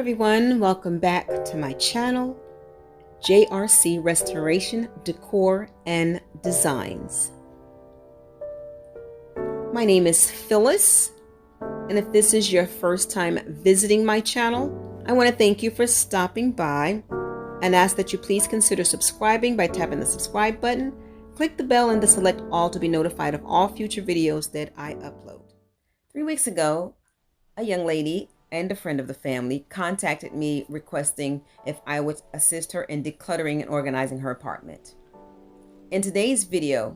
everyone, welcome back to my channel, JRC Restoration, Decor, and Designs. My name is Phyllis, and if this is your first time visiting my channel, I want to thank you for stopping by and ask that you please consider subscribing by tapping the subscribe button, click the bell, and to select all to be notified of all future videos that I upload. 3 weeks ago, a young lady and a friend of the family contacted me requesting if I would assist her in decluttering and organizing her apartment. In today's video,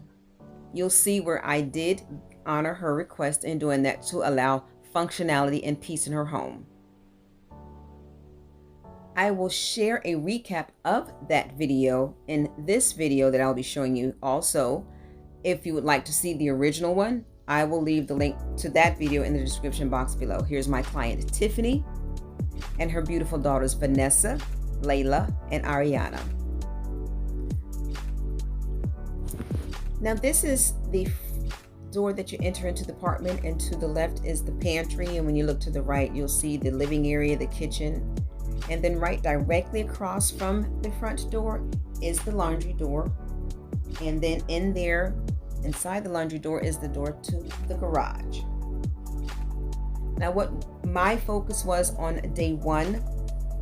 you'll see where I did honor her request in doing that to allow functionality and peace in her home. I will share a recap of that video in this video that I'll be showing you. Also, if you would like to see the original one, I will leave the link to that video in the description box below. Here's my client, Tiffany, and her beautiful daughters, Vanessa, Layla, and Ariana. Now, this is the door that you enter into the apartment, and to the left is the pantry, and when you look to the right, you'll see the living area, the kitchen, and then right directly across from the front door is the laundry door, and then in there, inside the laundry door, is the door to the garage. Now, what my focus was on day one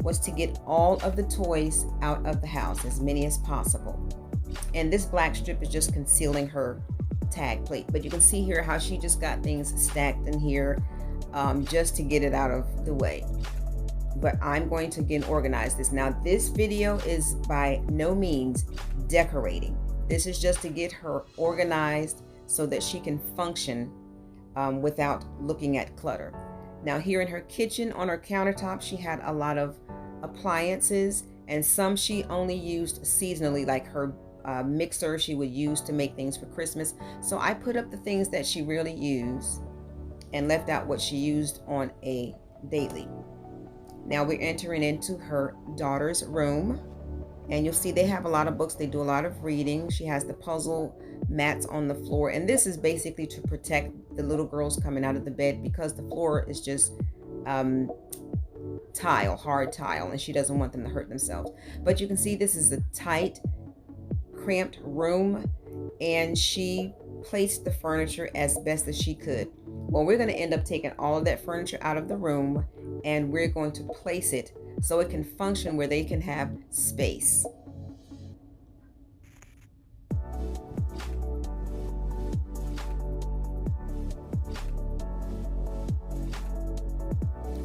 was to get all of the toys out of the house, as many as possible. And this black strip is just concealing her tag plate. But you can see here how she just got things stacked in here just to get it out of the way. But I'm going to again organize this. Now, this video is by no means decorating. This is just to get her organized so that she can function without looking at clutter. Now, here in her kitchen on her countertop, she had a lot of appliances, and some she only used seasonally, like her mixer she would use to make things for Christmas. So I put up the things that she really used and left out what she used on a daily. Now we're entering into her daughter's room. And you'll see they have a lot of books. They do a lot of reading. She has the puzzle mats on the floor. And this is basically to protect the little girls coming out of the bed, because the floor is just tile, hard tile, and she doesn't want them to hurt themselves. But you can see this is a tight, cramped room, and she placed the furniture as best as she could. Well, we're going to end up taking all of that furniture out of the room, and we're going to place it so it can function where they can have space.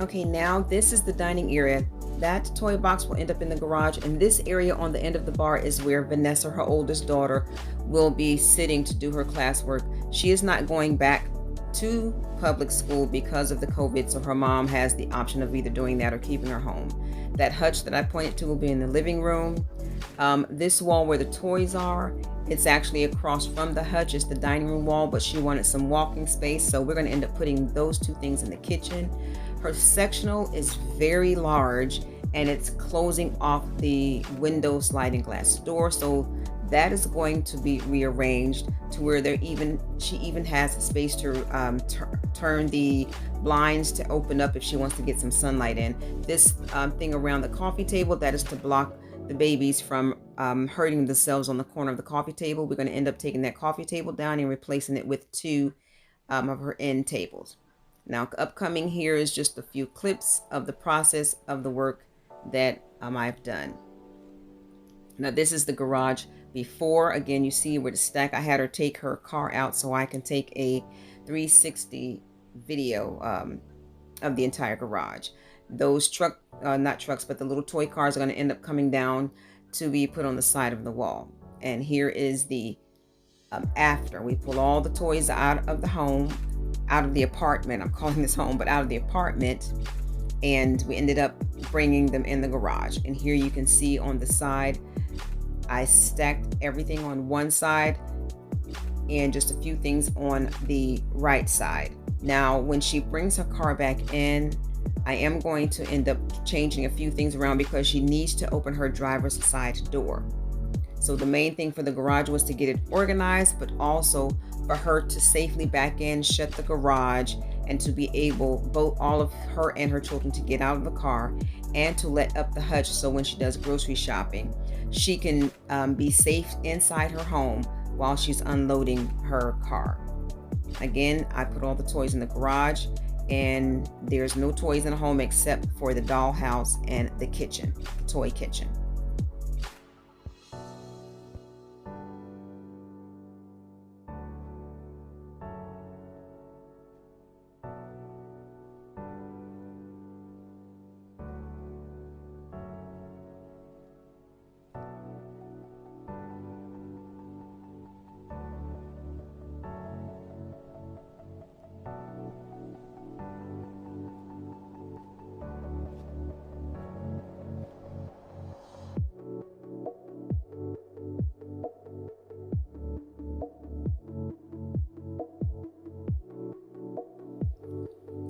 Okay, now this is the dining area. That toy box will end up in the garage, and this area on the end of the bar is where Vanessa, her oldest daughter, will be sitting to do her classwork. She is not going back to public school because of the COVID, so her mom has the option of either doing that or keeping her home. That hutch that I pointed to will be in the living room. This wall where the toys are, it's actually across from the hutch. It's the dining room wall, but she wanted some walking space, so we're going to end up putting those two things in the kitchen. Her sectional is very large, and it's closing off the window sliding glass door, so that is going to be rearranged to where she even has space to turn the blinds to open up if she wants to get some sunlight in. This thing around the coffee table, that is to block the babies from hurting themselves on the corner of the coffee table. We're going to end up taking that coffee table down and replacing it with two of her end tables. Now, upcoming here is just a few clips of the process of the work that I've done. Now, this is the garage before. Again, you see where the stack, I had her take her car out so I can take a 360 video of the entire garage. Those not trucks, but the little toy cars are going to end up coming down to be put on the side of the wall. And here is the after. We pull all the toys out of the home, out of the apartment. I'm calling this home, but out of the apartment. And we ended up bringing them in the garage. And here you can see on the side, I stacked everything on one side and just a few things on the right side. Now, when she brings her car back in, I am going to end up changing a few things around because she needs to open her driver's side door. So the main thing for the garage was to get it organized, but also for her to safely back in, shut the garage, and to be able, both all of her and her children, to get out of the car and to let up the hutch so when she does grocery shopping, she can be safe inside her home while she's unloading her car. Again, I put all the toys in the garage, and there's no toys in the home except for the dollhouse and the kitchen, the toy kitchen.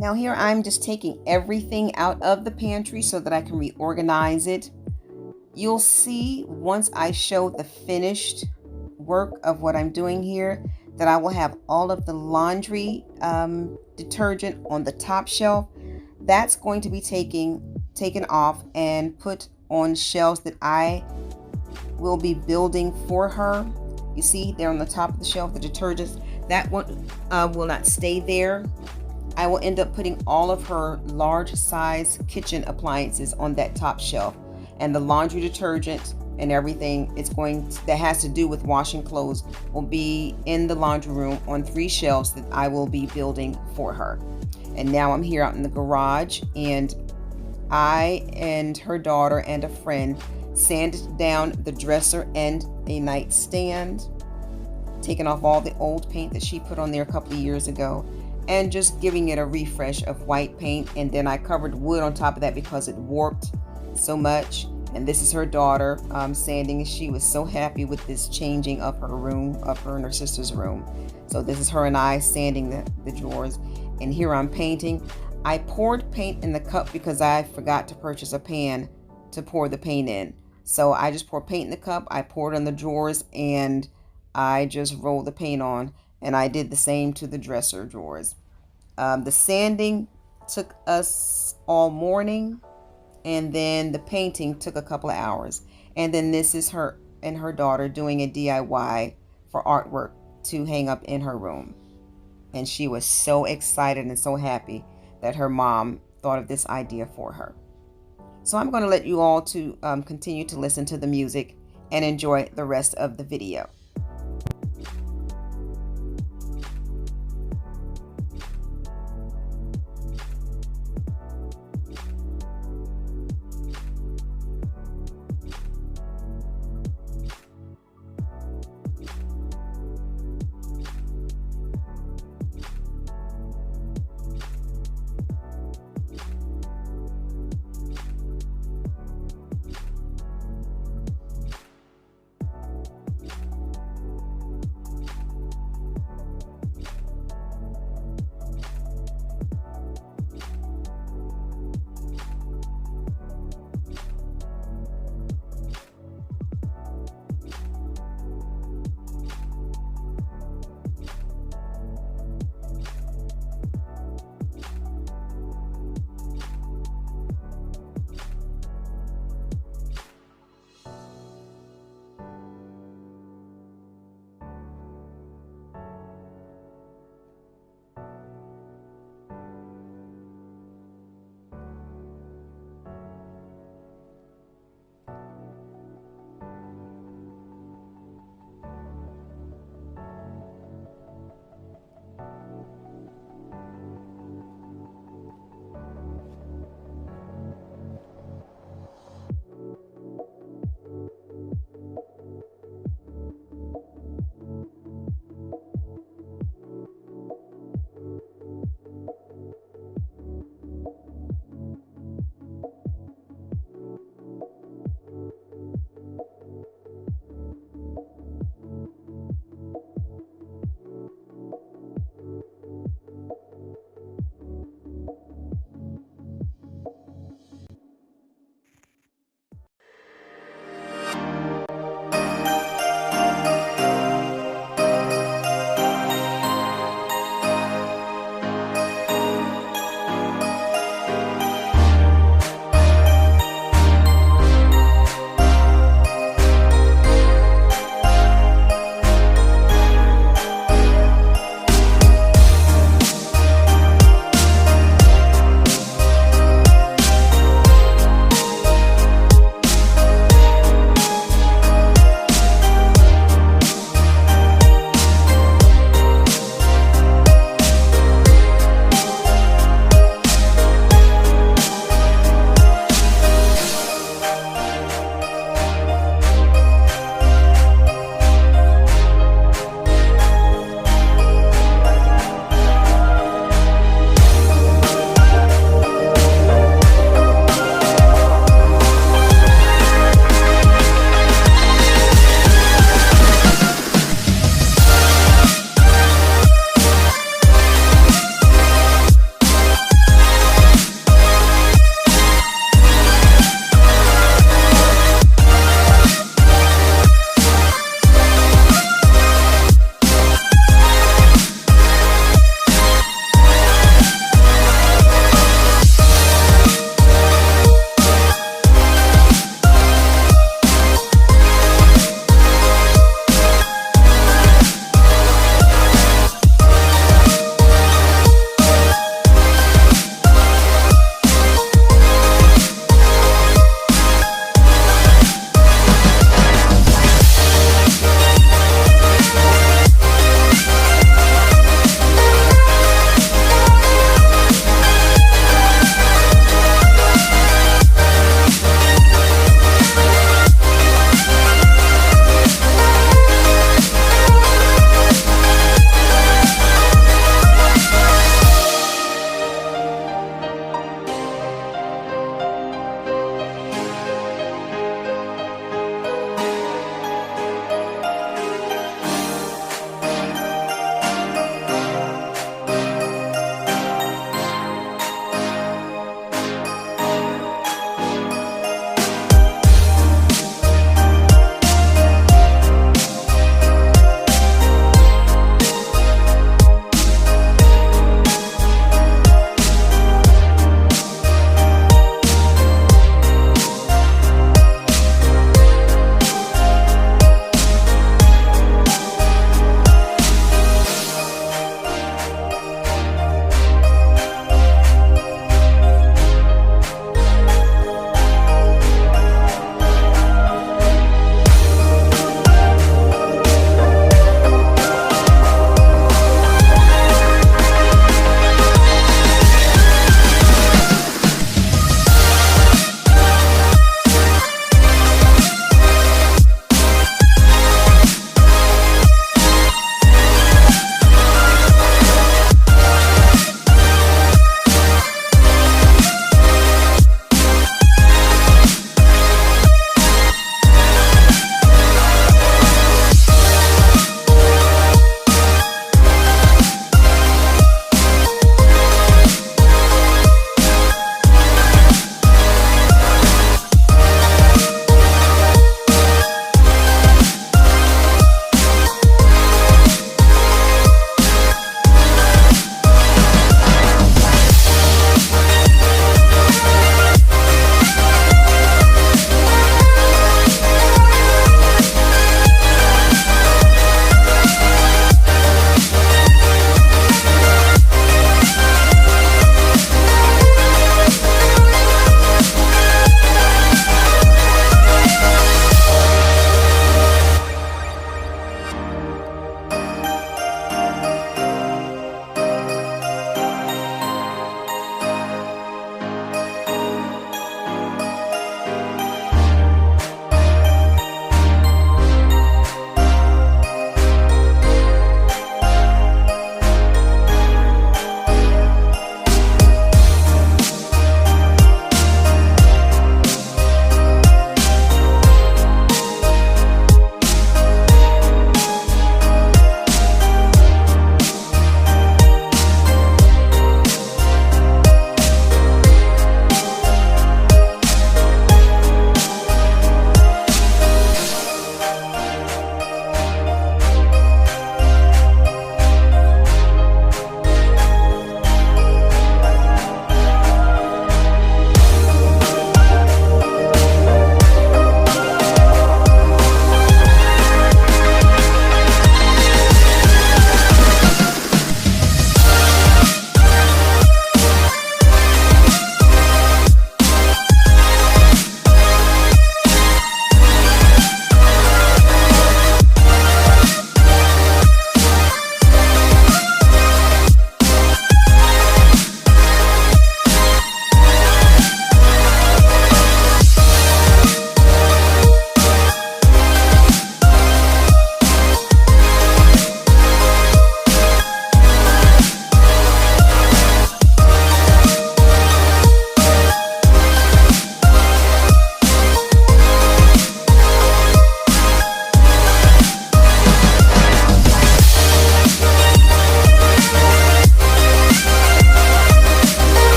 Now here I'm just taking everything out of the pantry so that I can reorganize it. You'll see once I show the finished work of what I'm doing here that I will have all of the laundry detergent on the top shelf. That's going to be taken off and put on shelves that I will be building for her. You see there on the top of the shelf, the detergents. That one will not stay there. I will end up putting all of her large size kitchen appliances on that top shelf, and the laundry detergent and everything that has to do with washing clothes will be in the laundry room on 3 shelves that I will be building for her. And now I'm here out in the garage, and I and her daughter and a friend sanded down the dresser and a nightstand, taking off all the old paint that she put on there a couple of years ago, and just giving it a refresh of white paint. And then I covered wood on top of that because it warped so much. And this is her daughter sanding. She was so happy with this changing of her room, of her and her sister's room. So this is her and I sanding the drawers. And here I'm painting. I poured paint in the cup because I forgot to purchase a pan to pour the paint in. So I just poured paint in the cup, I poured on the drawers, and I just rolled the paint on. And I did the same to the dresser drawers. The sanding took us all morning, and then the painting took a couple of hours. And then this is her and her daughter doing a DIY for artwork to hang up in her room. And she was so excited and so happy that her mom thought of this idea for her. So I'm going to let you all to continue to listen to the music and enjoy the rest of the video.